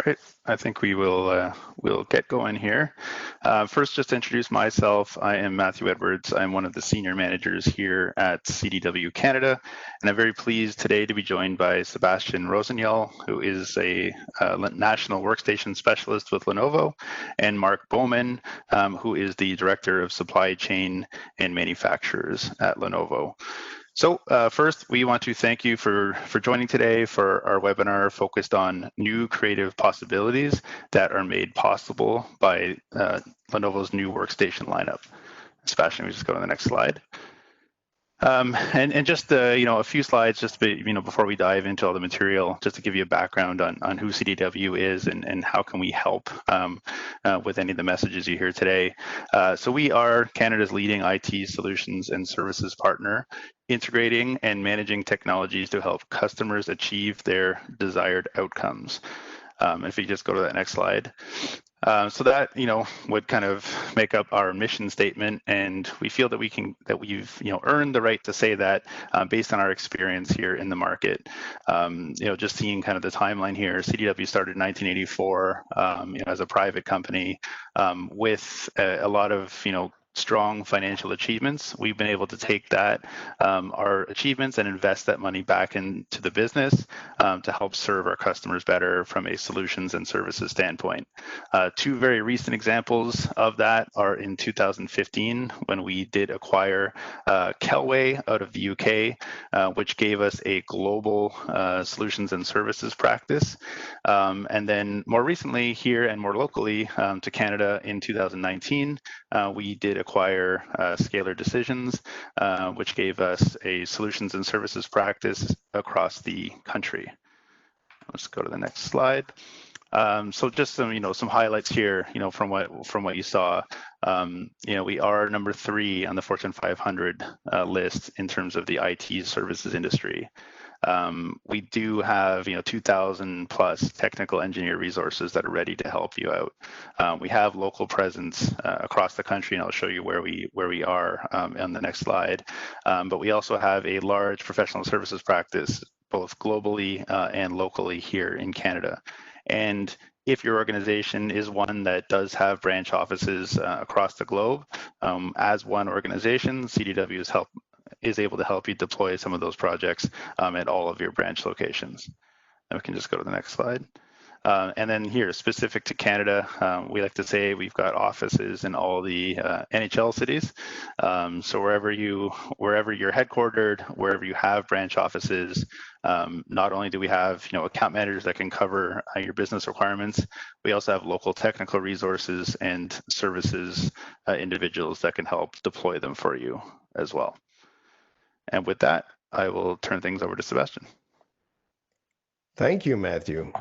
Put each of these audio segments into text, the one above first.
All right, I think we will we'll get going here. First, just to introduce myself, I am Matthew Edwards. I'm one of the senior managers here at CDW Canada, and I'm very pleased today to be joined by Sebastian Rossignol, who is a national workstation specialist with Lenovo, and Mark Bowman, who is the director of supply chain and manufacturers at Lenovo. So first, we want to thank you for joining today for our webinar focused on new creative possibilities that are made possible by Lenovo's new workstation lineup. Sebastian, we just go to the next slide. And just a few slides just before we dive into all the material, just to give you a background on who CDW is and how can we help with any of the messages you hear today. So we are Canada's leading IT solutions and services partner, integrating and managing technologies to help customers achieve their desired outcomes. If you just go to that next slide. So that would kind of make up our mission statement, and we feel that we've earned the right to say that based on our experience here in the market. Just seeing kind of the timeline here, CDW started in 1984 as a private company with a lot of strong financial achievements. We've been able to take that, our achievements, and invest that money back into the business to help serve our customers better from a solutions and services standpoint. Two very recent examples of that are in 2015 when we did acquire Kelway out of the UK, which gave us a global solutions and services practice. And then more recently here and more locally to Canada in 2019, we did acquire Scalar Decisions, which gave us a solutions and services practice across the country. Let's go to the next slide. So just some highlights here, from what you saw. We are number 3 on the Fortune 500 list in terms of the IT services industry. We do have 2,000 plus technical engineer resources that are ready to help you out. We have local presence across the country, and I'll show you where we are on the next slide. But we also have a large professional services practice, both globally and locally here in Canada. And if your organization is one that does have branch offices across the globe, as one organization, CDW is able to help you deploy some of those projects at all of your branch locations. And we can just go to the next slide. And then here, specific to Canada, we like to say we've got offices in all the NHL cities. So wherever you're headquartered, wherever you have branch offices, not only do we have account managers that can cover your business requirements, we also have local technical resources and services individuals that can help deploy them for you as well. And with that, I will turn things over to Sebastian. Thank you, Matthew.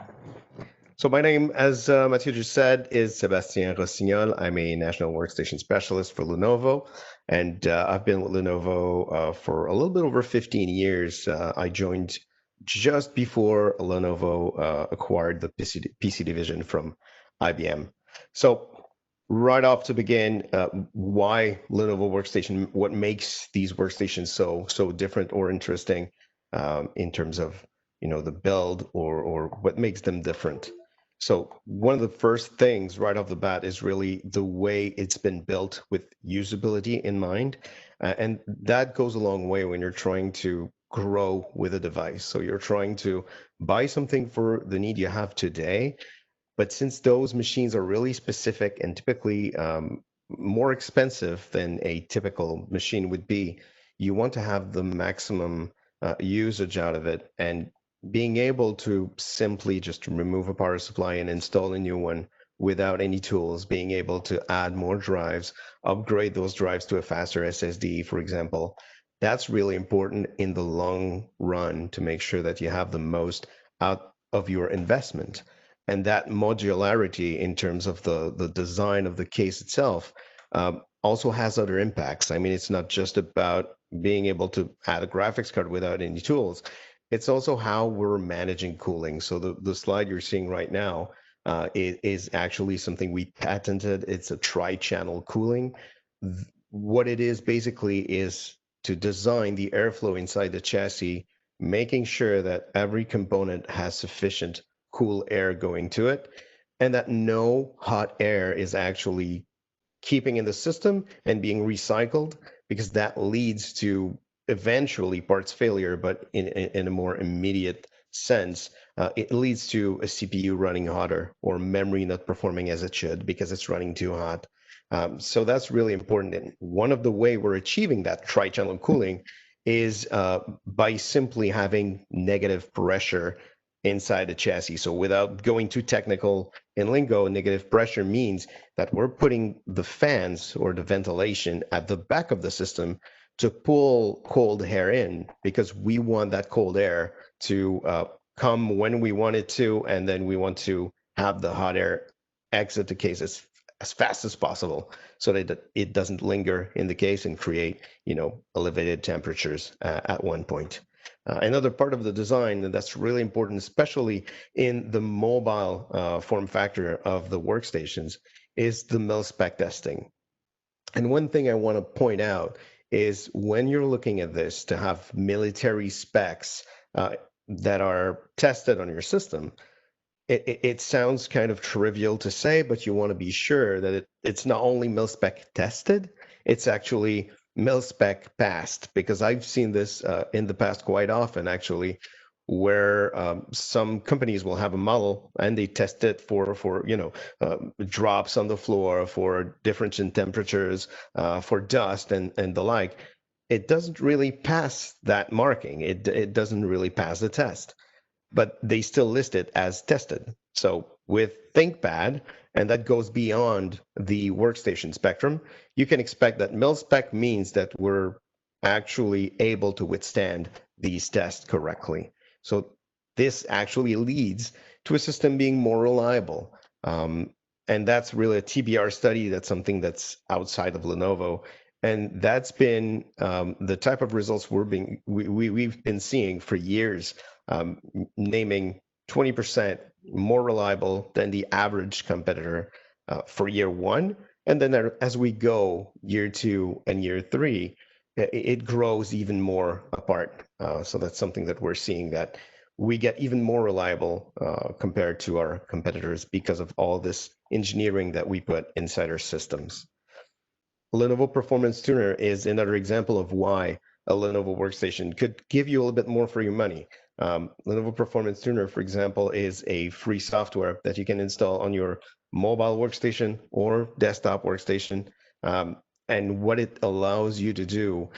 So my name, as Matthew just said, is Sebastian Rossignol. I'm a national workstation specialist for Lenovo, and I've been with Lenovo for a little bit over 15 years. I joined just before Lenovo acquired the PC division from IBM. So right off to begin, why Lenovo Workstation? What makes these workstations so different or interesting in terms of the build or what makes them different? So one of the first things right off the bat is really the way it's been built with usability in mind, and that goes a long way when you're trying to grow with a device. So you're trying to buy something for the need you have today. But since those machines are really specific and typically more expensive than a typical machine would be, you want to have the maximum usage out of it. And being able to simply just remove a power supply and install a new one without any tools, being able to add more drives, upgrade those drives to a faster SSD, for example, that's really important in the long run to make sure that you have the most out of your investment. And that modularity in terms of the design of the case itself also has other impacts. I mean, it's not just about being able to add a graphics card without any tools. It's also how we're managing cooling. So the slide you're seeing right now is actually something we patented. It's a tri-channel cooling. What it is basically is to design the airflow inside the chassis, making sure that every component has sufficient cool air going to it, and that no hot air is actually keeping in the system and being recycled, because that leads to eventually parts failure, but in a more immediate sense, it leads to a CPU running hotter or memory not performing as it should because it's running too hot. So that's really important. And one of the way we're achieving that tri-channel cooling is by simply having negative pressure inside the chassis. So without going too technical in lingo, negative pressure means that we're putting the fans or the ventilation at the back of the system to pull cold air in, because we want that cold air to come when we want it to, and then we want to have the hot air exit the case as fast as possible so that it doesn't linger in the case and create, elevated temperatures at one point. Another part of the design that's really important, especially in the mobile form factor of the workstations, is the mil-spec testing. And one thing I want to point out is when you're looking at this to have military specs that are tested on your system, it sounds kind of trivial to say, but you want to be sure that it's not only mil-spec tested, it's actually mil-spec passed, because I've seen this in the past quite often, actually, where some companies will have a model and they test it for drops on the floor, for difference in temperatures, for dust and the like. It doesn't really pass that marking. It doesn't really pass the test, but they still list it as tested. So with ThinkPad, and that goes beyond the workstation spectrum, you can expect that mil-spec means that we're actually able to withstand these tests correctly. So this actually leads to a system being more reliable. And that's really a TBR study. That's something that's outside of Lenovo. And that's been the type of results we've been seeing for years, naming 20% more reliable than the average competitor for year one. And then as we go year two and year three, it grows even more apart. So that's something that we're seeing, that we get even more reliable compared to our competitors because of all this engineering that we put inside our systems. Lenovo Performance Tuner is another example of why a Lenovo workstation could give you a little bit more for your money. Lenovo Performance Tuner, for example, is a free software that you can install on your mobile workstation or desktop workstation. And what it allows you to do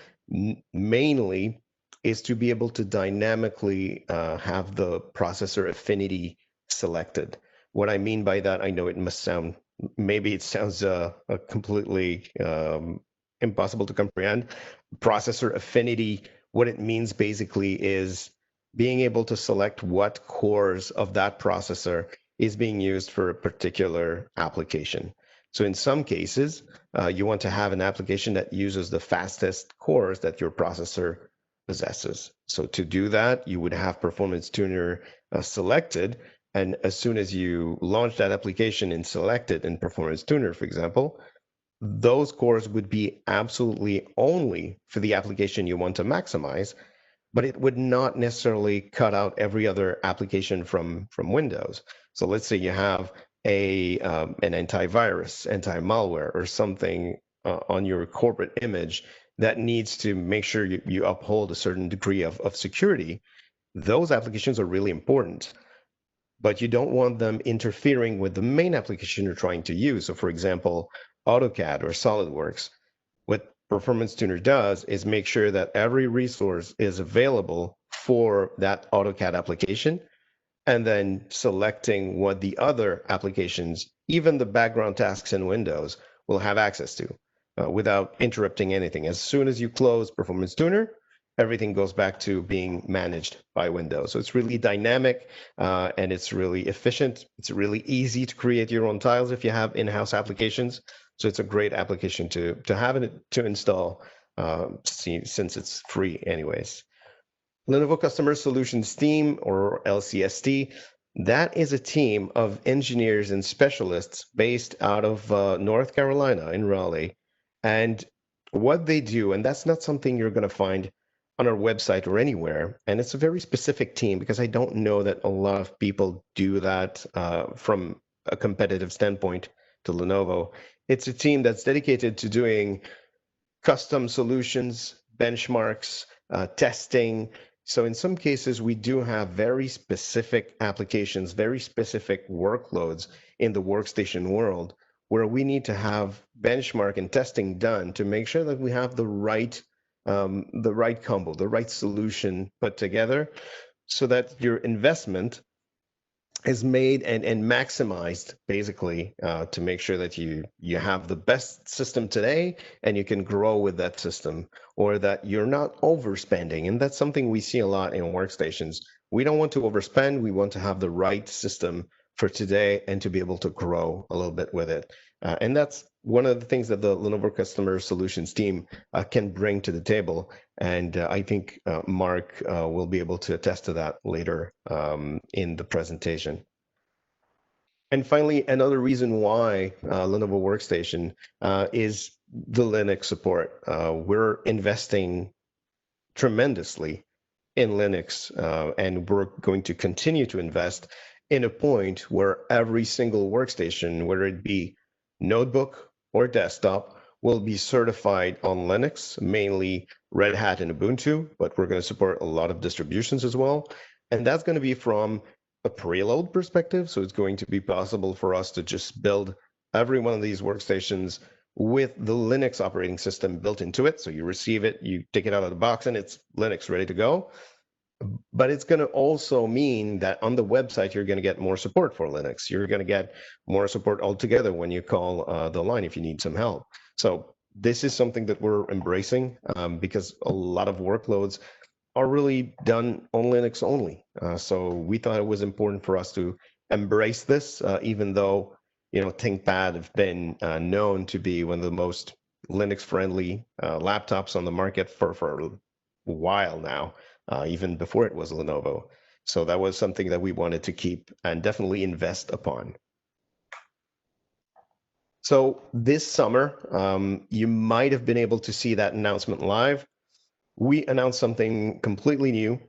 mainly is to be able to dynamically have the processor affinity selected. What I mean by that, I know it must sound, maybe it sounds completely impossible to comprehend. Processor affinity, what it means basically is being able to select what cores of that processor is being used for a particular application. So in some cases, you want to have an application that uses the fastest cores that your processor possesses. So to do that, you would have Performance Tuner selected. And as soon as you launch that application and select it in Performance Tuner, for example, those cores would be absolutely only for the application you want to maximize, but it would not necessarily cut out every other application from Windows. So let's say you have an antivirus, anti-malware, or something on your corporate image that needs to make sure you uphold a certain degree of security. Those applications are really important, but you don't want them interfering with the main application you're trying to use. So for example, AutoCAD or SolidWorks. What Performance Tuner does is make sure that every resource is available for that AutoCAD application, and then selecting what the other applications, even the background tasks in Windows, will have access to without interrupting anything. As soon as you close Performance Tuner, everything goes back to being managed by Windows. So it's really dynamic and it's really efficient. It's really easy to create your own tiles if you have in-house applications. So it's a great application to have it to install since it's free anyways. Lenovo Customer Solutions Team, or LCST, that is a team of engineers and specialists based out of North Carolina in Raleigh. And what they do, and that's not something you're going to find on our website or anywhere. And it's a very specific team because I don't know that a lot of people do that from a competitive standpoint to Lenovo. It's a team that's dedicated to doing custom solutions, benchmarks, testing. So in some cases, we do have very specific applications, very specific workloads in the workstation world where we need to have benchmark and testing done to make sure that we have the right combo, the right solution put together so that your investment is made and maximized basically to make sure that you have the best system today and you can grow with that system, or that you're not overspending. And that's something we see a lot in workstations. We don't want to overspend. We want to have the right system for today and to be able to grow a little bit with it. And that's one of the things that the Lenovo Customer Solutions team can bring to the table. And I think Mark will be able to attest to that later in the presentation. And finally, another reason why Lenovo Workstation is the Linux support. We're investing tremendously in Linux, and we're going to continue to invest in a point where every single workstation, whether it be notebook or desktop, will be certified on Linux, mainly Red Hat and Ubuntu, but we're going to support a lot of distributions as well. And that's going to be from a preload perspective. So it's going to be possible for us to just build every one of these workstations with the Linux operating system built into it. So you receive it, you take it out of the box, and it's Linux ready to go. But it's going to also mean that on the website, you're going to get more support for Linux. You're going to get more support altogether when you call the line if you need some help. So this is something that we're embracing because a lot of workloads are really done on Linux only. So we thought it was important for us to embrace this, even though ThinkPad have been known to be one of the most Linux-friendly laptops on the market for a while now. Even before it was Lenovo. So that was something that we wanted to keep and definitely invest upon. So this summer, you might have been able to see that announcement live. We announced something completely new,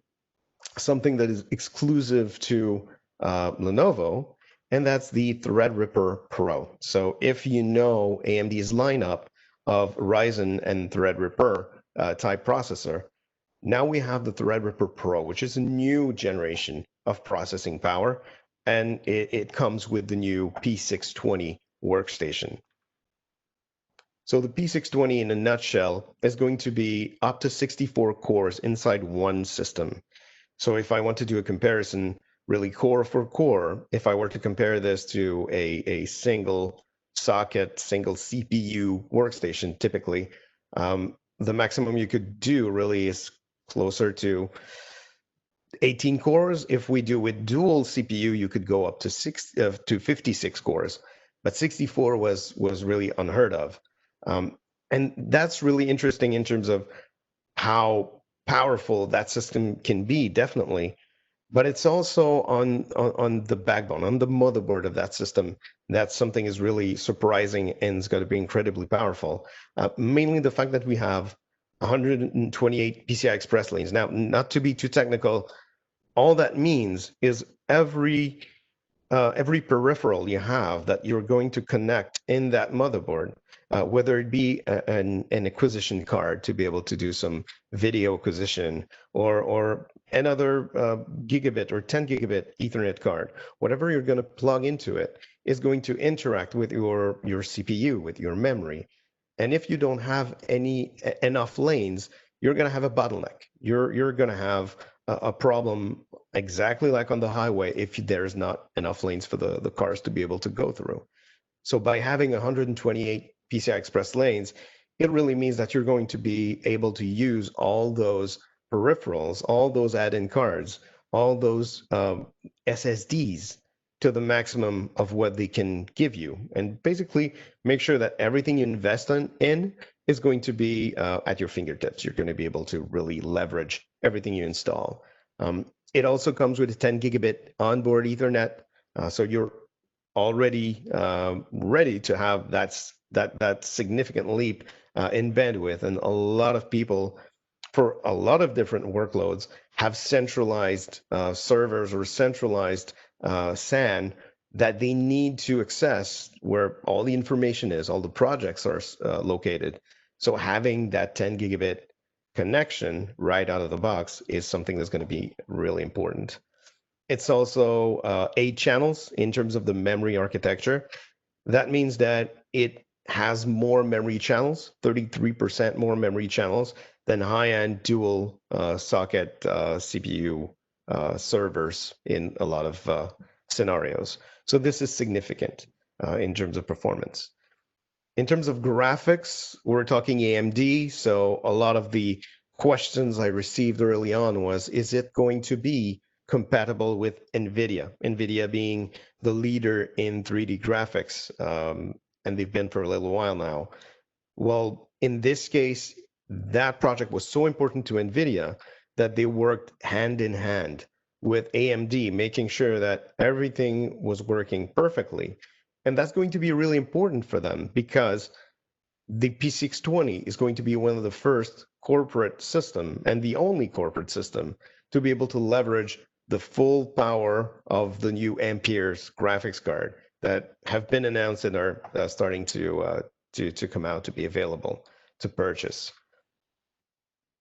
something that is exclusive to Lenovo, and that's the Threadripper Pro. So if you know AMD's lineup of Ryzen and Threadripper type processor, now we have the Threadripper Pro, which is a new generation of processing power, and it comes with the new P620 workstation. So the P620 in a nutshell is going to be up to 64 cores inside one system. So if I want to do a comparison, really core for core, if I were to compare this to a single socket, single CPU workstation, typically, the maximum you could do really is closer to 18 cores. If we do with dual CPU, you could go up to 56 cores, but 64 was really unheard of. And that's really interesting in terms of how powerful that system can be, definitely. But it's also on the backbone, on the motherboard of that system, that something is really surprising and is going to be incredibly powerful. Mainly the fact that we have 128 PCI Express lanes. Now, not to be too technical, all that means is every peripheral you have that you're going to connect in that motherboard, whether it be an acquisition card to be able to do some video acquisition, or another gigabit or 10 gigabit Ethernet card, whatever you're going to plug into it is going to interact with your CPU, with your memory. And if you don't have enough lanes, you're going to have a bottleneck. You're going to have a problem exactly like on the highway if there's not enough lanes for the cars to be able to go through. So by having 128 PCI Express lanes, it really means that you're going to be able to use all those peripherals, all those add-in cards, all those SSDs to the maximum of what they can give you, and basically make sure that everything you invest in is going to be at your fingertips. You're going to be able to really leverage everything you install. It also comes with a 10 gigabit onboard Ethernet, so you're already ready to have that significant leap in bandwidth. And a lot of people for a lot of different workloads, have centralized servers or centralized SAN that they need to access where all the information is, all the projects are located. So having that 10 gigabit connection right out of the box is something that's going to be really important. It's also 8 channels in terms of the memory architecture. That means that it has more memory channels, 33% more memory channels than high-end dual socket CPU servers in a lot of scenarios. So this is significant in terms of performance. In terms of graphics, we're talking AMD. So a lot of the questions I received early on was, is it going to be compatible with NVIDIA? NVIDIA being the leader in 3D graphics, and they've been for a little while now. Well, in this case, that project was so important to NVIDIA that they worked hand in hand with AMD, making sure that everything was working perfectly. And that's going to be really important for them because the P620 is going to be one of the first corporate system and the only corporate system to be able to leverage the full power of the new Ampere's graphics card that have been announced and are starting to come out to be available to purchase.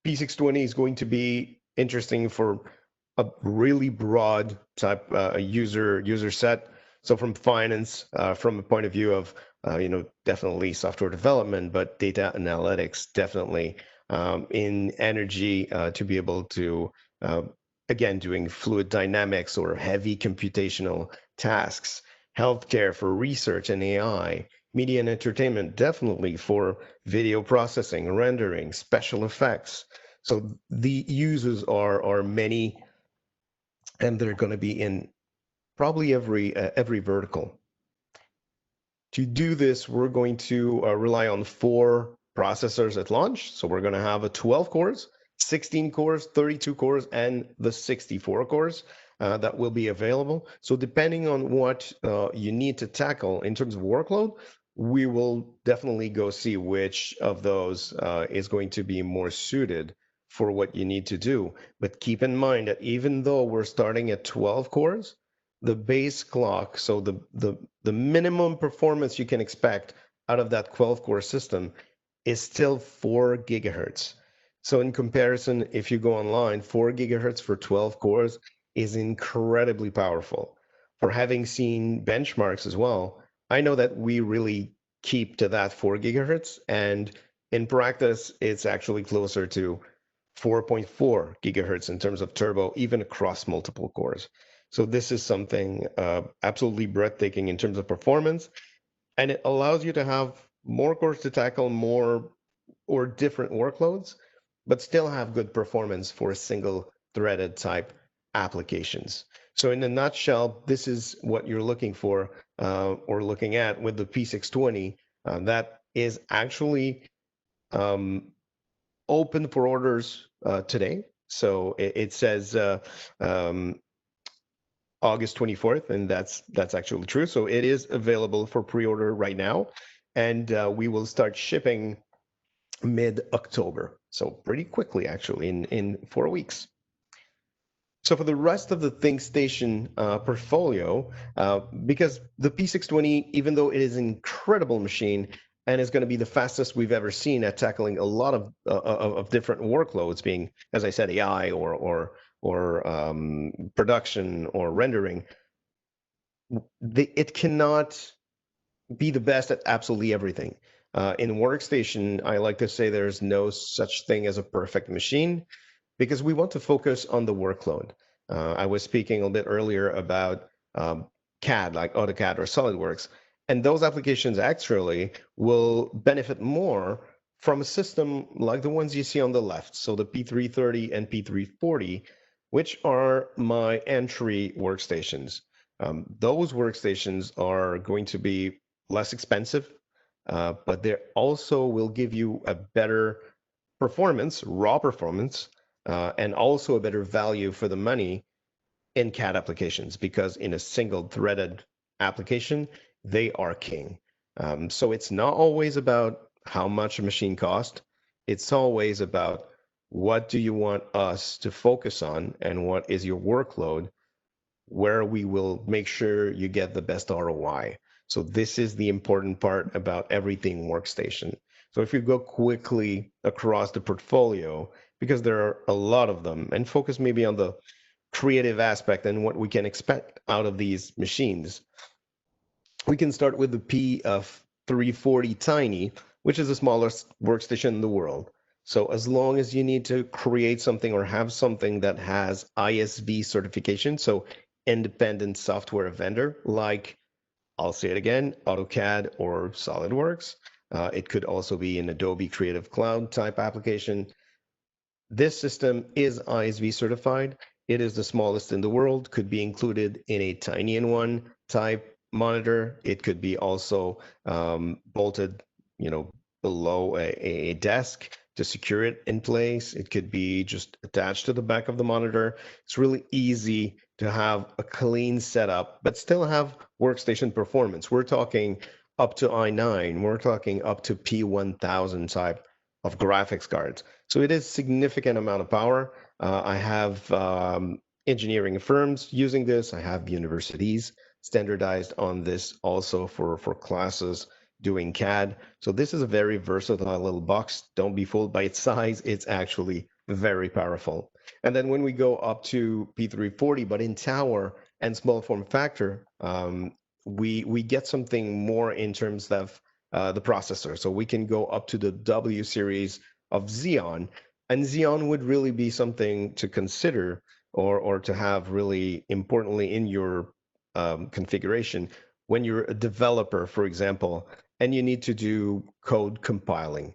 P620 is going to be interesting for a really broad type user set. So from finance, from a point of view of definitely software development, but data analytics definitely in energy to be able to again doing fluid dynamics or heavy computational tasks, healthcare for research and AI, media and entertainment definitely for video processing, rendering, special effects. So the users are many, and they're going to be in probably every vertical. To do this, we're going to rely on 4 processors at launch. So we're going to have a 12 cores, 16 cores, 32 cores, and the 64 cores that will be available. So depending on what you need to tackle in terms of workload, we will definitely go see which of those is going to be more suited for what you need to do. But keep in mind that even though we're starting at 12 cores, the base clock, so the minimum performance you can expect out of that 12-core system is still 4 gigahertz. So in comparison, if you go online, 4 gigahertz for 12 cores is incredibly powerful. For having seen benchmarks as well, I know that we really keep to that 4 gigahertz, and in practice, it's actually closer to 4.4 gigahertz in terms of turbo, even across multiple cores. So this is something absolutely breathtaking in terms of performance, and it allows you to have more cores to tackle more or different workloads, but still have good performance for single threaded type applications. So in a nutshell, this is what you're looking for or looking at with the P620 that is actually open for orders today. So it says August 24th, and that's actually true. So it is available for pre-order right now, and we will start shipping mid-October. So pretty quickly, actually, in 4 weeks. So for the rest of the ThinkStation portfolio, because the P620, even though it is an incredible machine and is going to be the fastest we've ever seen at tackling a lot of different workloads, being, as I said, AI or production or rendering, it cannot be the best at absolutely everything. In Workstation, I like to say there's no such thing as a perfect machine because we want to focus on the workload. I was speaking a little bit earlier about CAD, like AutoCAD or SolidWorks, and those applications actually will benefit more from a system like the ones you see on the left. So the P330 and P340, which are my entry workstations. Those workstations are going to be less expensive, but they also will give you a better performance, raw performance, and also a better value for the money in CAD applications, because in a single threaded application, they are king. So it's not always about how much a machine costs. It's always about what do you want us to focus on and what is your workload, where we will make sure you get the best ROI. So this is the important part about everything workstation. So if you go quickly across the portfolio, because there are a lot of them, and focus maybe on the creative aspect and what we can expect out of these machines, we can start with the P340 Tiny, which is the smallest workstation in the world. So as long as you need to create something or have something that has ISV certification, so independent software vendor, like, I'll say it again, AutoCAD or SolidWorks. It could also be an Adobe Creative Cloud type application. This system is ISV certified. It is the smallest in the world, could be included in a tiny-in-one type monitor. It could be also bolted, below a desk to secure it in place. It could be just attached to the back of the monitor. It's really easy to have a clean setup, but still have workstation performance. We're talking up to i9. We're talking up to P1000 type of graphics cards. So it is significant amount of power. I have engineering firms using this. I have universities standardized on this also for classes doing CAD. So this is a very versatile little box. Don't be fooled by its size. It's actually very powerful. And then when we go up to P340, but in tower and small form factor, we get something more in terms of the processor. So we can go up to the W series of Xeon, and Xeon would really be something to consider or to have really importantly in your configuration when you're a developer, for example, and you need to do code compiling.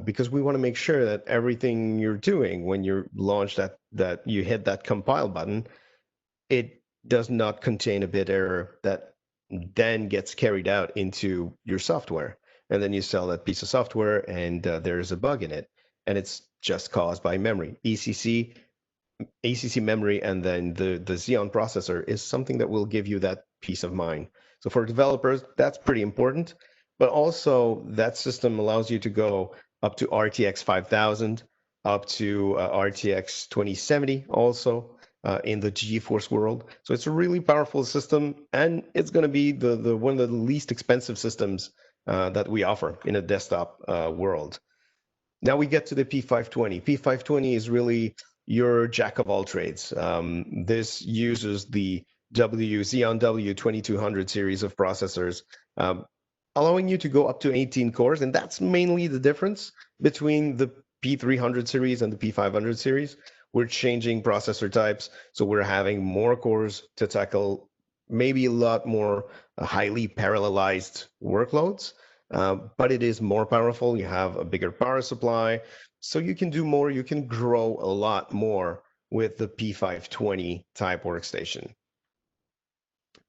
Because we want to make sure that everything you're doing when you launch that you hit that compile button, it does not contain a bit error that then gets carried out into your software. And then you sell that piece of software and there's a bug in it. And it's just caused by memory. ACC memory, and then the Xeon processor is something that will give you that peace of mind. So for developers, that's pretty important. But also that system allows you to go up to RTX 5000, up to RTX 2070 also in the GeForce world. So it's a really powerful system, and it's going to be the one of the least expensive systems that we offer in a desktop world. Now we get to the P520. P520 is really your jack of all trades. This uses the Xeon W2200 series of processors, allowing you to go up to 18 cores, and that's mainly the difference between the P300 series and the P500 series. We're changing processor types, so we're having more cores to tackle maybe a lot more highly parallelized workloads. But it is more powerful. You have a bigger power supply, so you can do more. You can grow a lot more with the P520 type workstation.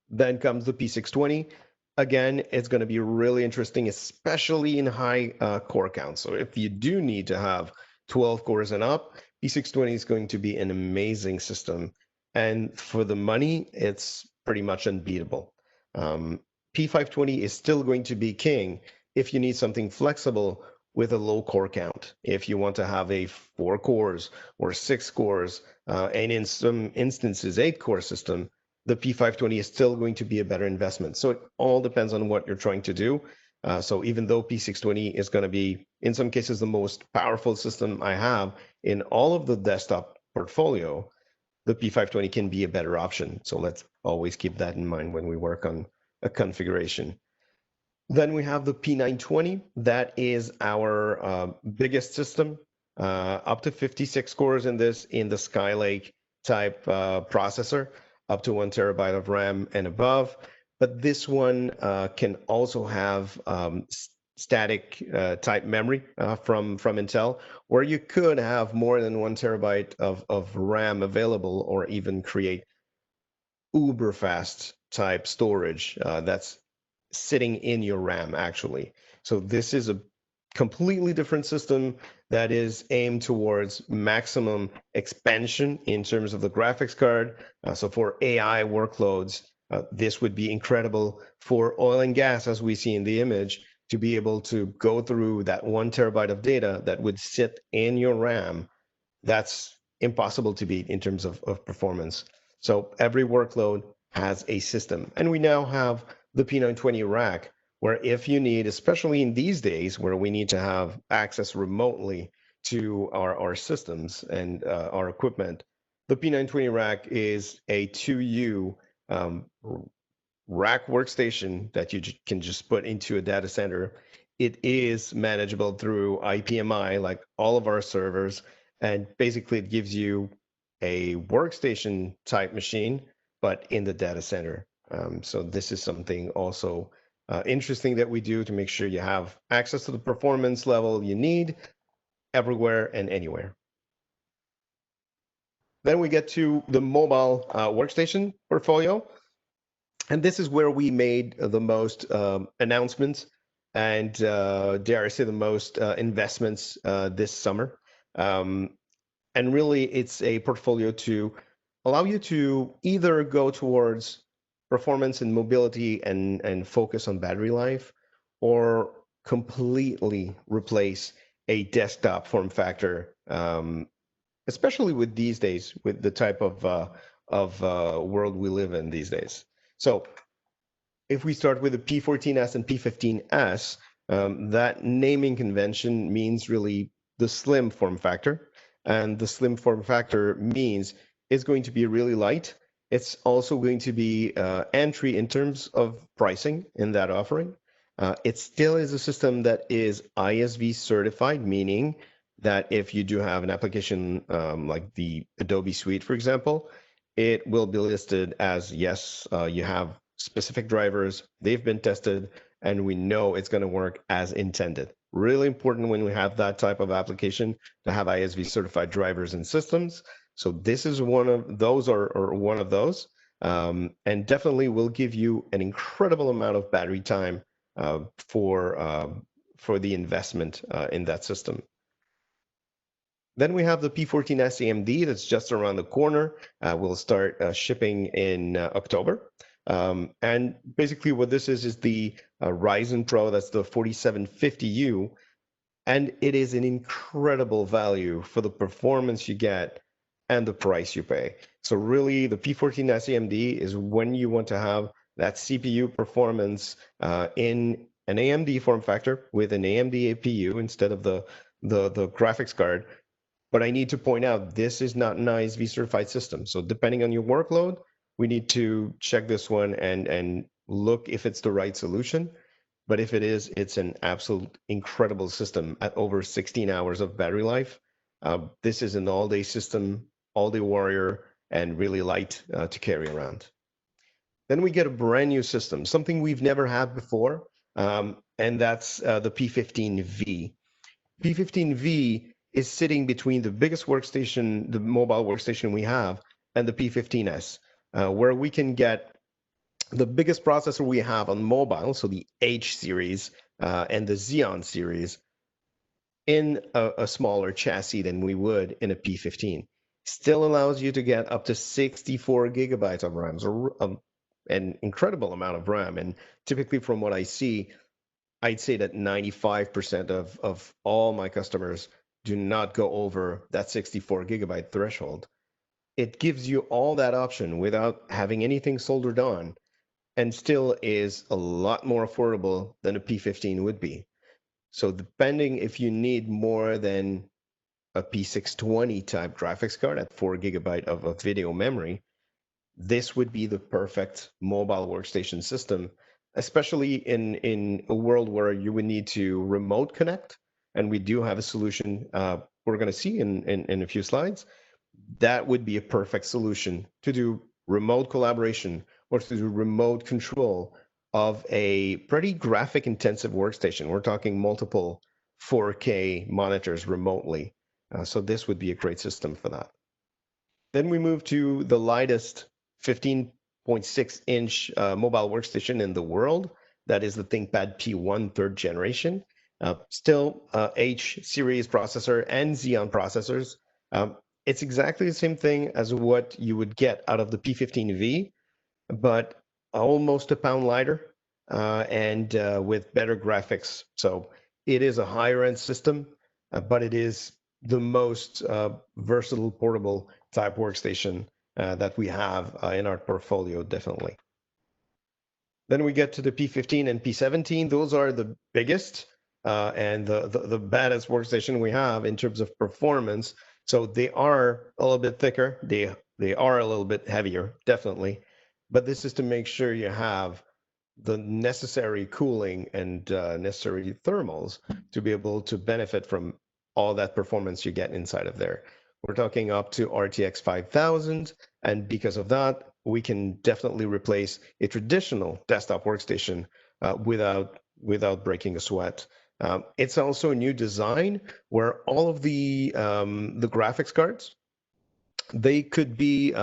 Then comes the P620. Again, it's going to be really interesting, especially in high core count. So if you do need to have 12 cores and up, P620 is going to be an amazing system. And for the money, it's pretty much unbeatable. P520 is still going to be king if you need something flexible with a low core count. If you want to have a 4 cores or 6 cores, and in some instances, 8 core system, the P520 is still going to be a better investment. So it all depends on what you're trying to do. So even though P620 is going to be, in some cases, the most powerful system I have in all of the desktop portfolio, the P520 can be a better option. So let's always keep that in mind when we work on a configuration. Then we have the P920. That is our biggest system, up to 56 cores in this, in the Skylake type processor, up to 1 terabyte of RAM and above. But this one can also have static type memory from Intel, where you could have more than 1 terabyte of RAM available, or even create uber fast type storage that's sitting in your RAM actually. So this is a completely different system that is aimed towards maximum expansion in terms of the graphics card. So for AI workloads, this would be incredible. For oil and gas, as we see in the image, to be able to go through that 1 terabyte of data that would sit in your RAM that's impossible to beat in terms of performance. So every workload has a system. And we now have the P920 rack, where if you need, especially in these days where we need to have access remotely to our systems and our equipment, the P920 rack is a 2U rack workstation that you can just put into a data center. It is manageable through IPMI, like all of our servers, and basically it gives you a workstation type machine, but in the data center. So this is something also interesting that we do to make sure you have access to the performance level you need everywhere and anywhere. Then we get to the mobile workstation portfolio. And this is where we made the most announcements and, dare I say, the most investments this summer. And really, it's a portfolio to allow you to either go towards performance and mobility and focus on battery life, or completely replace a desktop form factor, especially with these days, with the type of world we live in these days. So if we start with the P14S and P15S, that naming convention means really the slim form factor. And the slim form factor means it's going to be really light. It's also going to be entry in terms of pricing in that offering. It still is a system that is ISV certified, meaning that if you do have an application like the Adobe Suite, for example, it will be listed as, yes, you have specific drivers, they've been tested, and we know it's going to work as intended. Really important when we have that type of application to have ISV certified drivers and systems. So this is one of those, or one of those, and definitely will give you an incredible amount of battery time for the investment in that system. Then we have the P14S AMD that's just around the corner. We'll start shipping in October. And basically what this is the Ryzen Pro, that's the 4750U. And it is an incredible value for the performance you get and the price you pay. So really the P14S AMD is when you want to have that CPU performance in an AMD form factor with an AMD APU instead of the graphics card. But I need to point out, this is not an ISV certified system. So depending on your workload, we need to check this one and look if it's the right solution. But if it is, it's an absolute incredible system at over 16 hours of battery life. This is an all-day system, all-day warrior, and really light to carry around. Then we get a brand new system, something we've never had before, and that's the P15V. P15V is sitting between the biggest workstation, the mobile workstation we have, and the P15S, where we can get the biggest processor we have on mobile, so the H series and the Xeon series, in a smaller chassis than we would in a P15. Still allows you to get up to 64 gigabytes of RAM, so an incredible amount of RAM. And typically from what I see, I'd say that 95% of all my customers do not go over that 64 gigabyte threshold. It gives you all that option without having anything soldered on, and still is a lot more affordable than a P15 would be. So depending if you need more than a P620 type graphics card at 4 gigabyte of video memory, this would be the perfect mobile workstation system, especially in a world where you would need to remote connect. And we do have a solution we're going to see in a few slides. That would be a perfect solution to do remote collaboration or to do remote control of a pretty graphic intensive workstation. We're talking multiple 4K monitors remotely. So this would be a great system for that. Then we move to the lightest 15.6-inch mobile workstation in the world. That is the ThinkPad P1 third generation. Still H series processor and Xeon processors. It's exactly the same thing as what you would get out of the P15V, but almost a pound lighter and with better graphics. So it is a higher end system, but it is the most versatile portable type workstation that we have in our portfolio, definitely. Then we get to the P15 and P17. Those are the biggest and the baddest workstation we have in terms of performance. So they are a little bit thicker. They are a little bit heavier, definitely. But this is to make sure you have the necessary cooling and necessary thermals to be able to benefit from all that performance you get inside of there. We're talking up to RTX 5000, and because of that, we can definitely replace a traditional desktop workstation without breaking a sweat. It's also a new design where all of the graphics cards, they could be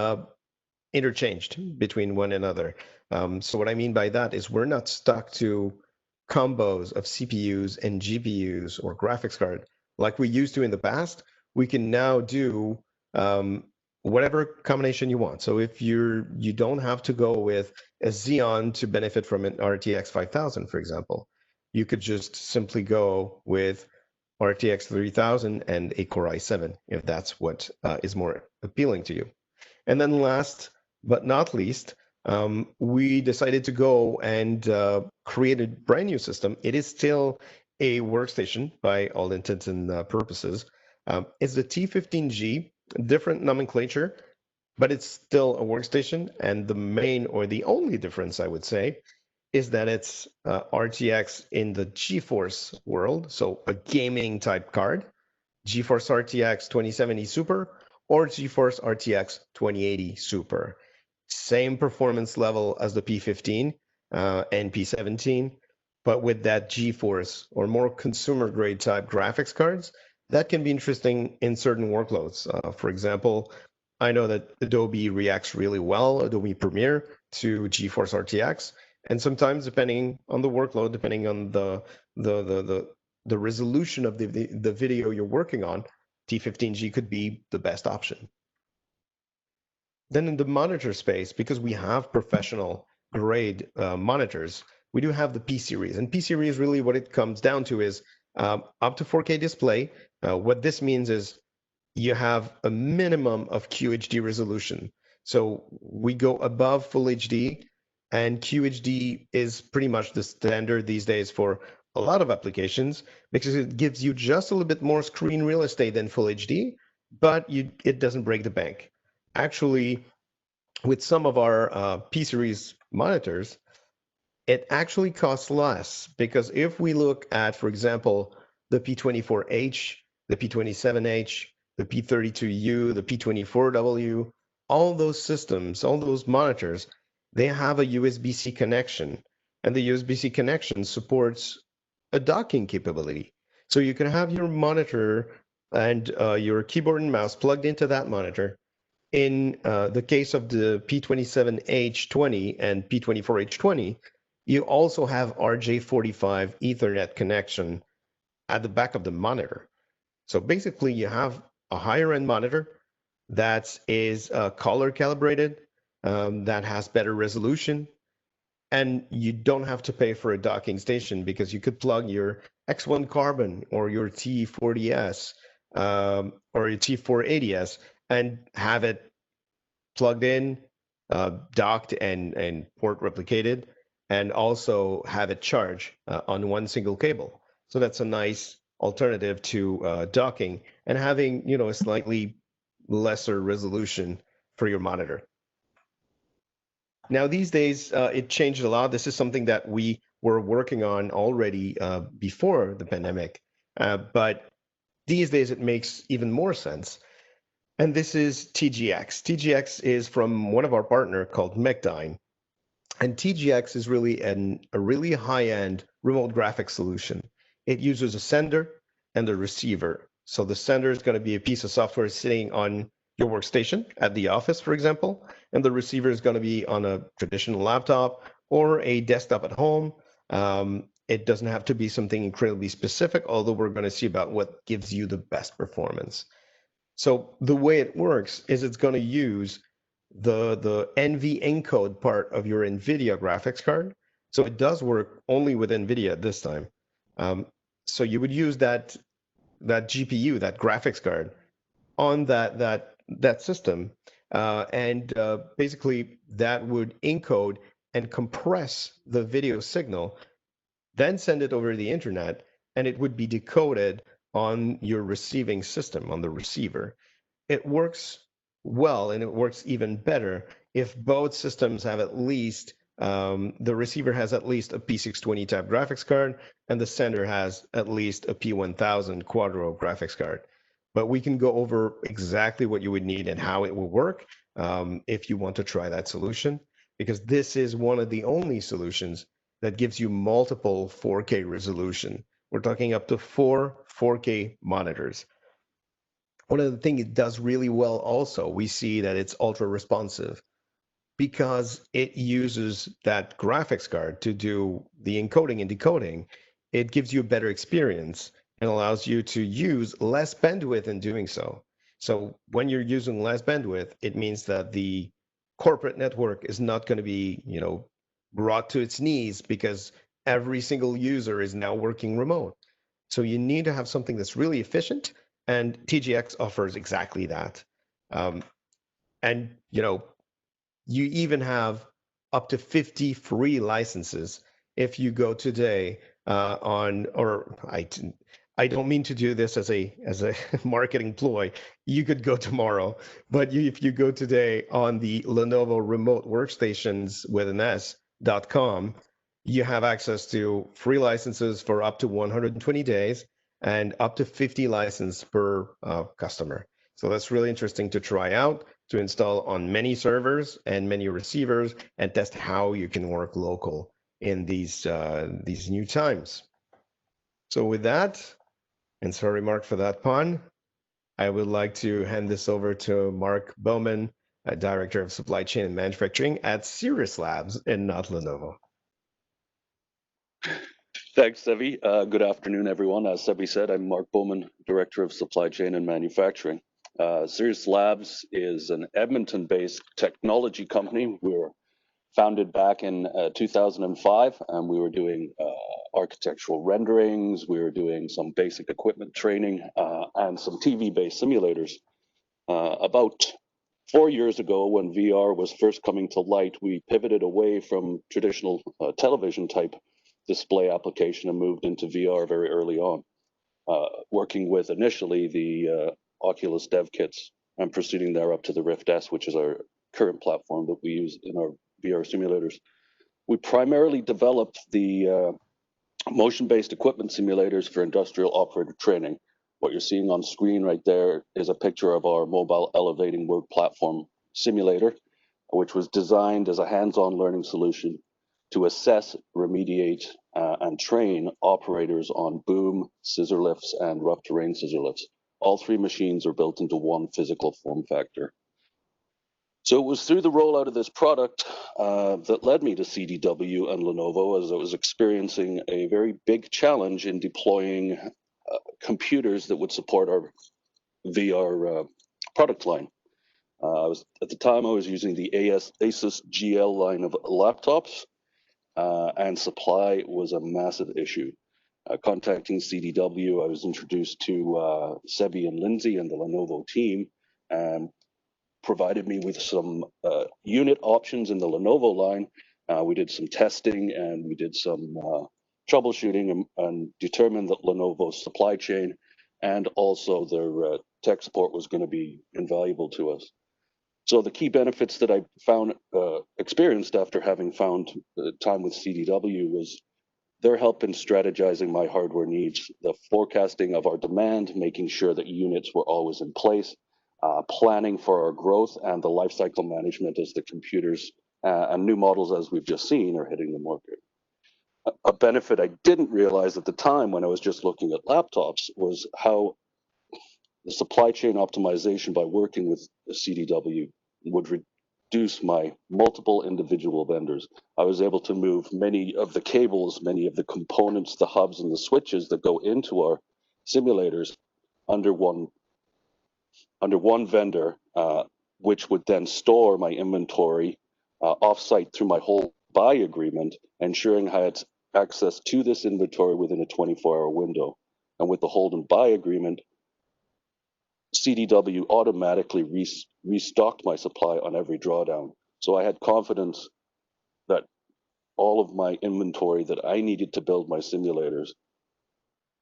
interchanged between one another. So what I mean by that is we're not stuck to combos of CPUs and GPUs or graphics card like we used to in the past. We can now do whatever combination you want. So if you don't have to go with a Xeon to benefit from an RTX 5000, for example, you could just simply go with RTX 3000 and a Core i7 if that's what is more appealing to you. And then last but not least, we decided to go and create a brand new system. It is still a workstation by all intents and purposes. It's the T15G, different nomenclature, but it's still a workstation. And the main or the only difference, I would say, is that it's RTX in the GeForce world, so a gaming type card, GeForce RTX 2070 Super or GeForce RTX 2080 Super. Same performance level as the P15 and P17, but with that GeForce or more consumer grade type graphics cards, that can be interesting in certain workloads. For example, I know that Adobe reacts really well, Adobe Premiere, to GeForce RTX, and sometimes depending on the workload, depending on the resolution of the video you're working on, T15G could be the best option. Then in the monitor space, because we have professional grade monitors, we do have the P series. And P series, really what it comes down to is up to 4K display. What this means is you have a minimum of QHD resolution. So we go above Full HD, and QHD is pretty much the standard these days for a lot of applications because it gives you just a little bit more screen real estate than Full HD, but it doesn't break the bank. Actually, with some of our P series monitors, it actually costs less because if we look at, for example, the P24H, the P27H, the P32U, the P24W, all those systems, all those monitors, they have a USB-C connection, and the USB-C connection supports a docking capability. So you can have your monitor and your keyboard and mouse plugged into that monitor. In the case of the P27H20 and P24H20, you also have RJ45 Ethernet connection at the back of the monitor. So basically, you have a higher end monitor that is color calibrated, that has better resolution, and you don't have to pay for a docking station because you could plug your X1 Carbon or your T40S or your T480S and have it plugged in, docked, and port replicated, and also have it charge on one single cable. So that's a nice alternative to docking and having, a slightly lesser resolution for your monitor. Now, these days, it changed a lot. This is something that we were working on already before the pandemic, but these days it makes even more sense. And this is TGX. TGX is from one of our partner called Mechdyne. And TGX is really a really high-end remote graphics solution. It uses a sender and a receiver. So the sender is going to be a piece of software sitting on your workstation at the office, for example, and the receiver is going to be on a traditional laptop or a desktop at home. It doesn't have to be something incredibly specific, although we're going to see about what gives you the best performance. So the way it works is it's going to use the NV encode part of your NVIDIA graphics card. So it does work only with NVIDIA at this time. So you would use that that GPU, that graphics card, on that system, and basically that would encode and compress the video signal, then send it over the internet, and it would be decoded on your receiving system, on the receiver. It works well, and it works even better if both systems have at least the receiver has at least a P620 type graphics card, and the sender has at least a P1000 Quadro graphics card. But we can go over exactly what you would need and how it will work if you want to try that solution, because this is one of the only solutions that gives you multiple 4K resolution. We're talking up to 4K monitors. One of the things it does really well also, we see that it's ultra responsive because it uses that graphics card to do the encoding and decoding. It gives you a better experience and allows you to use less bandwidth in doing so. So when you're using less bandwidth, it means that the corporate network is not going to be, brought to its knees because every single user is now working remote. So you need to have something that's really efficient, and TGX offers exactly that. And you even have up to 50 free licenses if you go today I don't mean to do this as a marketing ploy. You could go tomorrow, but if you go today on the Lenovo Remote Workstations with an S.com, you have access to free licenses for up to 120 days and up to 50 licenses per customer. So that's really interesting to try out, to install on many servers and many receivers, and test how you can work local in these new times. So with that, and sorry, Mark, for that pun, I would like to hand this over to Mark Bowman, Director of Supply Chain and Manufacturing at Cirrus Labs and not Lenovo. Thanks, Sevi. Good afternoon, everyone. As Sevi said, I'm Mark Bowman, Director of Supply Chain and Manufacturing. Cirrus Labs is an Edmonton-based technology company. We were founded back in 2005, and we were doing architectural renderings. We were doing some basic equipment training and some TV-based simulators. About 4 years ago, when VR was first coming to light, we pivoted away from traditional television type display application and moved into VR very early on, working with initially the Oculus dev kits and proceeding there up to the Rift S, which is our current platform that we use in our VR simulators. We primarily developed the motion-based equipment simulators for industrial operator training. What you're seeing on screen right there is a picture of our mobile elevating work platform simulator, which was designed as a hands-on learning solution to assess, remediate, and train operators on boom, scissor lifts, and rough terrain scissor lifts. All three machines are built into one physical form factor. So it was through the rollout of this product that led me to CDW and Lenovo, as I was experiencing a very big challenge in deploying computers that would support our VR product line. At the time, I was using the ASUS GL line of laptops, and supply was a massive issue. Contacting CDW, I was introduced to Sebi and Lindsay and the Lenovo team, and provided me with some unit options in the Lenovo line. We did some testing and we did some troubleshooting and determined that Lenovo's supply chain and also their tech support was going to be invaluable to us. So the key benefits that I found experienced after having found time with CDW was their help in strategizing my hardware needs, the forecasting of our demand, making sure that units were always in place, planning for our growth, and the lifecycle management as the computers and new models, as we've just seen, are hitting the market. A benefit I didn't realize at the time when I was just looking at laptops was how the supply chain optimization by working with the CDW would reduce my multiple individual vendors. I was able to move many of the cables, many of the components, the hubs and the switches that go into our simulators under one vendor, which would then store my inventory offsite through my whole buy agreement, ensuring I had access to this inventory within a 24-hour window. And with the hold and buy agreement, CDW automatically restocked my supply on every drawdown. So I had confidence that all of my inventory that I needed to build my simulators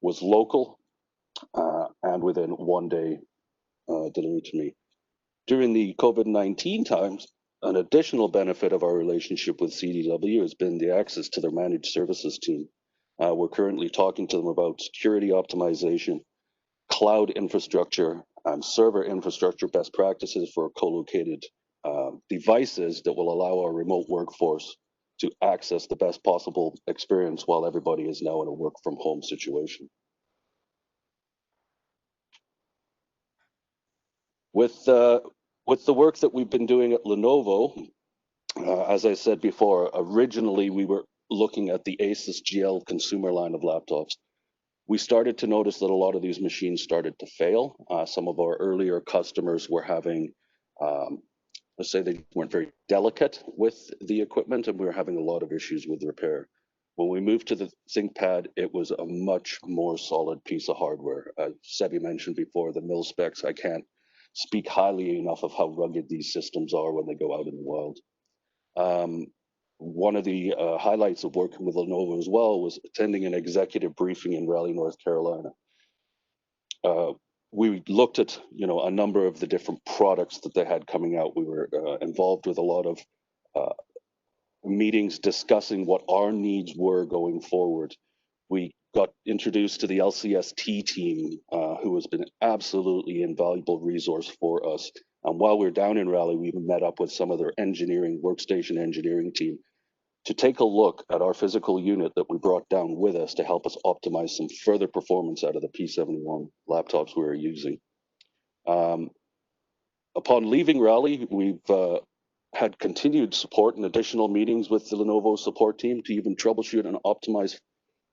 was local and within 1 day delivered to me. During the COVID-19 times, an additional benefit of our relationship with CDW has been the access to their managed services team. We're currently talking to them about security optimization, cloud infrastructure, server infrastructure best practices for co-located devices that will allow our remote workforce to access the best possible experience while everybody is now in a work from home situation. With the work that we've been doing at Lenovo, as I said before, originally we were looking at the ASUS GL Consumer line of laptops. We started to notice that a lot of these machines started to fail. Some of our earlier customers were having, let's say they weren't very delicate with the equipment, and we were having a lot of issues with repair. When we moved to the ThinkPad, it was a much more solid piece of hardware. Sebi mentioned before, the mil specs, I can't speak highly enough of how rugged these systems are when they go out in the wild. One of the highlights of working with Lenovo as well was attending an executive briefing in Raleigh, North Carolina. We looked at, a number of the different products that they had coming out. We were involved with a lot of meetings discussing what our needs were going forward. We got introduced to the LCST team, who has been an absolutely invaluable resource for us. And while we were down in Raleigh, we met up with some of their workstation engineering team to take a look at our physical unit that we brought down with us to help us optimize some further performance out of the P71 laptops we were using. Upon leaving Raleigh, we've had continued support and additional meetings with the Lenovo support team to even troubleshoot and optimize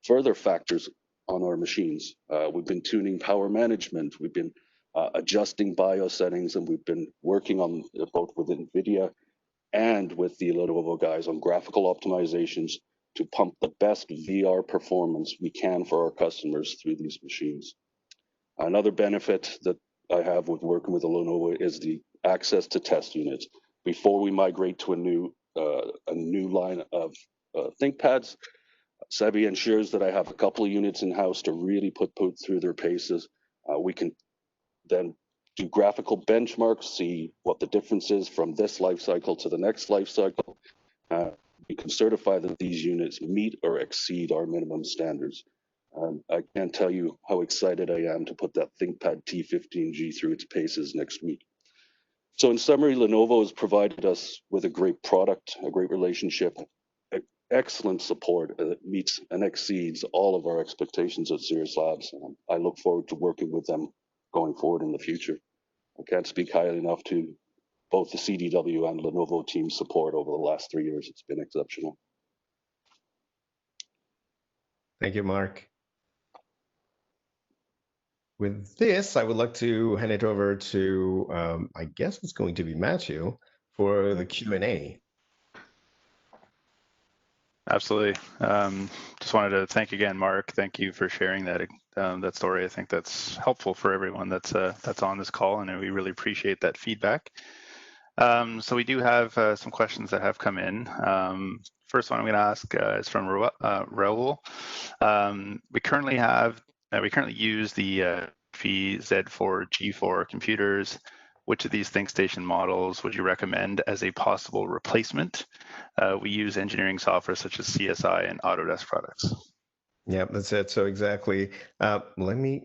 further factors on our machines. We've been tuning power management, we've been adjusting BIOS settings, and we've been working on both with NVIDIA and with the Lenovo guys on graphical optimizations to pump the best VR performance we can for our customers through these machines. Another benefit that I have with working with the Lenovo is the access to test units. Before we migrate to a new line of ThinkPads, Sebi ensures that I have a couple of units in-house to really put through their paces. We can then do graphical benchmarks, see what the difference is from this life cycle to the next life cycle. We can certify that these units meet or exceed our minimum standards. I can't tell you how excited I am to put that ThinkPad T15G through its paces next week. So in summary, Lenovo has provided us with a great product, a great relationship, excellent support that meets and exceeds all of our expectations at Cirrus Labs. And I look forward to working with them going forward in the future. I can't speak highly enough to both the CDW and Lenovo team support over the last 3 years. It's been exceptional. Thank you, Mark. With this, I would like to hand it over to, I guess it's going to be Matthew for the Q&A. Absolutely. Just wanted to thank again, Mark. Thank you for sharing that story. I think that's helpful for everyone that's on this call, and we really appreciate that feedback. So we do have some questions that have come in. First one I'm going to ask is from Raul. We currently use the Z4 G4 computers. Which of these ThinkStation models would you recommend as a possible replacement? We use engineering software such as CSI and Autodesk products. Yeah, that's it. So exactly. Let me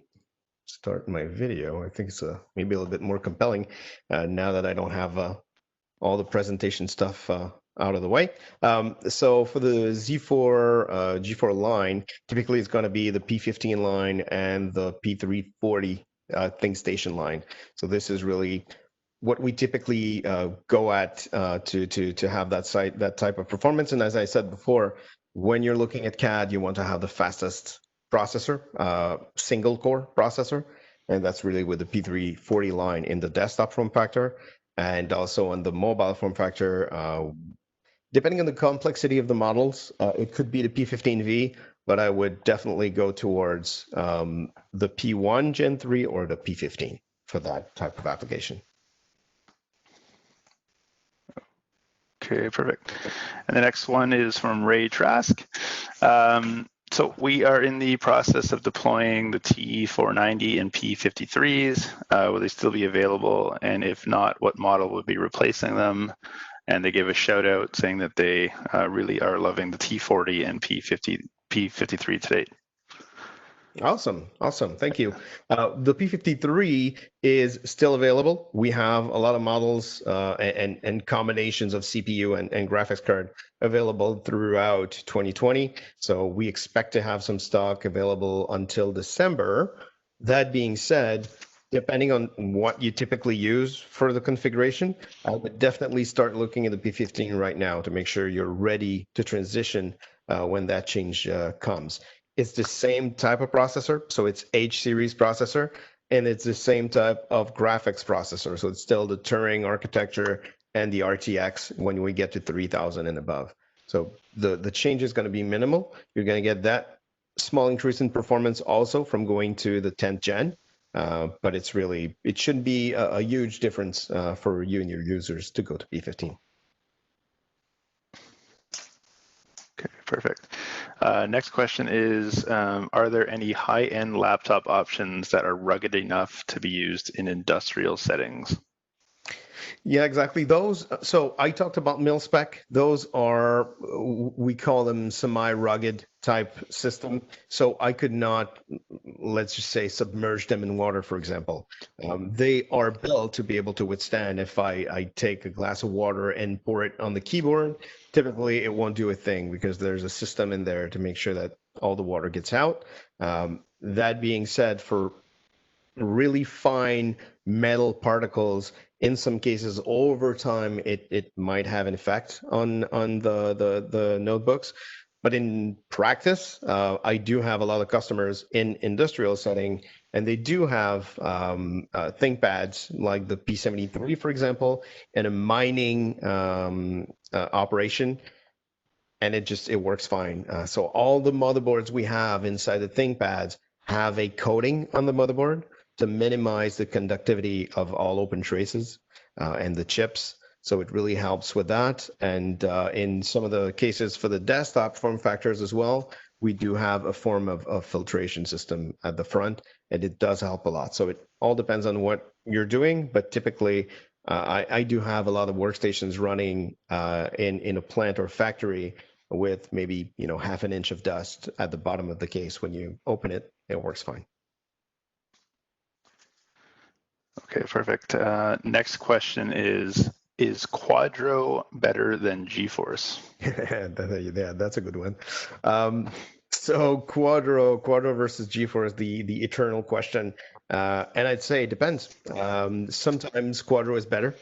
start my video. I think it's maybe a little bit more compelling now that I don't have all the presentation stuff out of the way. So for the Z4 G4 line, typically it's going to be the P15 line and the P340 ThinkStation line. So this is really what we typically go at to have that type of performance. And as I said before, when you're looking at CAD, you want to have the fastest processor, single core processor, and that's really with the P340 line in the desktop form factor, and also on the mobile form factor. Depending on the complexity of the models, it could be the P15V but I would definitely go towards the P1 Gen 3 or the P15 for that type of application. Okay, perfect. And the next one is from Ray Trask. So we are in the process of deploying the TE490 and P53s. Will they still be available? And if not, what model would be replacing them? And they gave a shout out saying that they really are loving the T40 and P53 to date. Awesome. Thank you. The P53 is still available. We have a lot of models and combinations of CPU and graphics card available throughout 2020. So we expect to have some stock available until December. That being said, depending on what you typically use for the configuration, I would definitely start looking at the P15 right now to make sure you're ready to transition when that change comes. It's the same type of processor, so it's H series processor, and it's the same type of graphics processor. So it's still the Turing architecture and the RTX when we get to 3000 and above. So the change is going to be minimal. You're going to get that small increase in performance also from going to the 10th gen, but it shouldn't be a huge difference for you and your users to go to P15. Okay, perfect. Next question is, are there any high-end laptop options that are rugged enough to be used in industrial settings? Yeah, exactly. Those, so I talked about mil-spec. Those are, we call them semi-rugged type system. So I could not, let's just say, submerge them in water, for example. They are built to be able to withstand if I take a glass of water and pour it on the keyboard. Typically, it won't do a thing because there's a system in there to make sure that all the water gets out. That being said, for really fine metal particles, in some cases over time it might have an effect on the notebooks, but in practice I do have a lot of customers in industrial setting, and they do have ThinkPads like the P73, for example, in a mining operation, and it works fine. So all the motherboards we have inside the ThinkPads have a coating on the motherboard to minimize the conductivity of all open traces and the chips. So it really helps with that. And in some of the cases for the desktop form factors as well, we do have a form of filtration system at the front, and it does help a lot. So it all depends on what you're doing, but typically I do have a lot of workstations running in a plant or factory with maybe half an inch of dust at the bottom of the case. When you open it, it works fine. Okay, perfect. Next question is Quadro better than GeForce? Yeah, that's a good one. So Quadro versus GeForce, the eternal question. And I'd say it depends. Sometimes Quadro is better,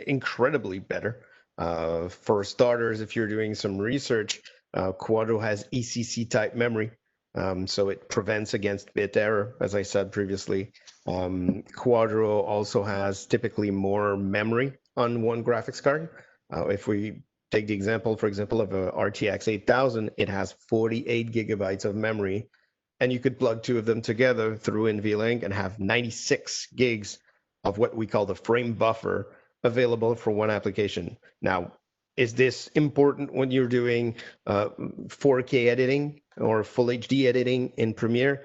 incredibly better. For starters, if you're doing some research, Quadro has ECC type memory. So it prevents against bit error, as I said previously. Quadro also has typically more memory on one graphics card. If we take the example, for example, of a RTX 8000, it has 48 gigabytes of memory, and you could plug two of them together through NVLink and have 96 gigs of what we call the frame buffer available for one application. Now, is this important when you're doing 4K editing or full HD editing in Premiere?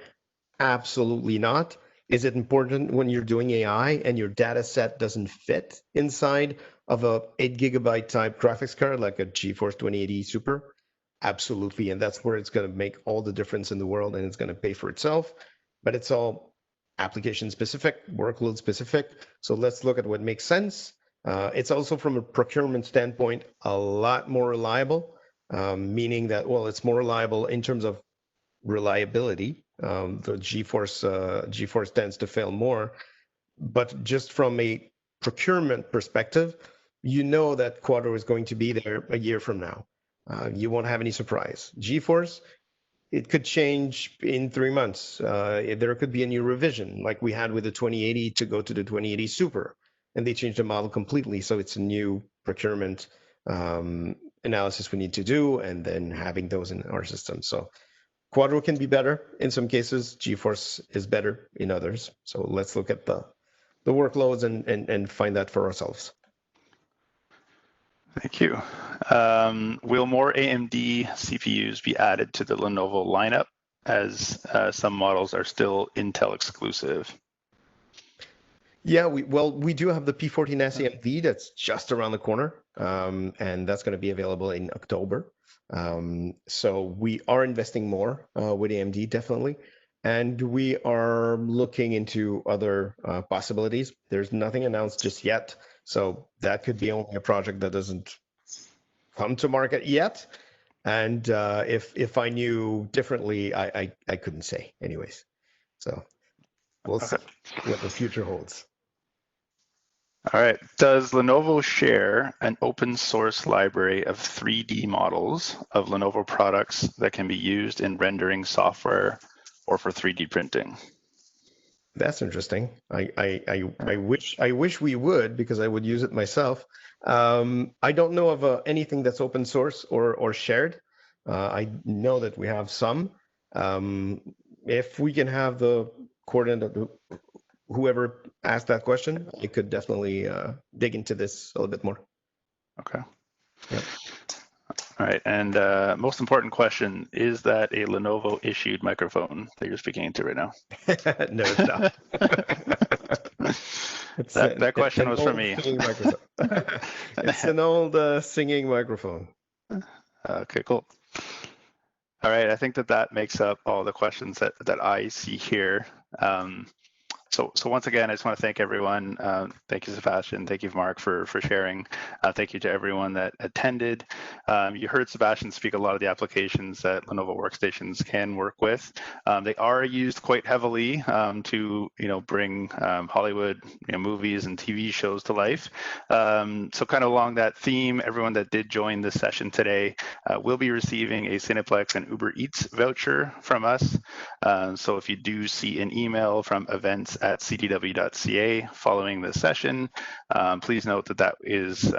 Absolutely not. Is it important when you're doing AI and your data set doesn't fit inside of a 8 gigabyte type graphics card like a GeForce 2080 Super? Absolutely. And that's where it's going to make all the difference in the world, and it's going to pay for itself. But it's all application specific, workload specific. So let's look at what makes sense. It's also, from a procurement standpoint, a lot more reliable, meaning that, well, it's more reliable in terms of reliability. The GeForce tends to fail more, but just from a procurement perspective, you know that Quadro is going to be there a year from now. You won't have any surprise. GeForce, it could change in 3 months. There could be a new revision, like we had with the 2080 to go to the 2080 Super, and they changed the model completely. So it's a new procurement analysis we need to do, and then having those in our system. So Quadro can be better in some cases. GeForce is better in others. So let's look at the workloads and find that for ourselves. Thank you. Will more AMD CPUs be added to the Lenovo lineup, as some models are still Intel exclusive? Yeah, we do have the P14 SAMV that's just around the corner, and that's going to be available in October. So we are investing more with AMD, definitely. And we are looking into other possibilities. There's nothing announced just yet. So that could be only a project that doesn't come to market yet. And if I knew differently, I couldn't say anyways. So we'll see what the future holds. All right. Does Lenovo share an open source library of 3D models of Lenovo products that can be used in rendering software or for 3D printing? That's interesting. I wish we would, because I would use it myself. I don't know of anything that's open source or shared. I know that we have some. If we can have the coordinate of whoever asked that question, I could definitely dig into this a little bit more. Okay. Yep. All right. And most important question, is that a Lenovo issued microphone that you're speaking into right now? No, it's not. That question was for me. It's an old singing microphone. Okay, cool. All right, I think that makes up all the questions that I see here. So once again, I just want to thank everyone. Thank you, Sebastian. Thank you, Mark, for sharing. Thank you to everyone that attended. You heard Sebastian speak a lot of the applications that Lenovo Workstations can work with. They are used quite heavily to bring Hollywood movies and TV shows to life. So kind of along that theme, everyone that did join this session today will be receiving a Cineplex and Uber Eats voucher from us. So if you do see an email from events@cdw.ca following this session, please note that is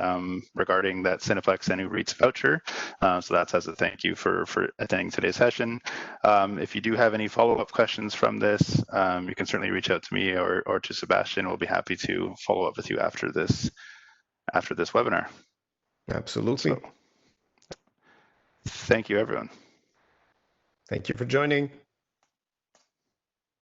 regarding that Cineplex and Uber Eats voucher. So that's as a thank you for attending today's session. If you do have any follow-up questions from this, you can certainly reach out to me or to Sebastian. We'll be happy to follow up with you after this webinar. Absolutely. So, thank you, everyone. Thank you for joining.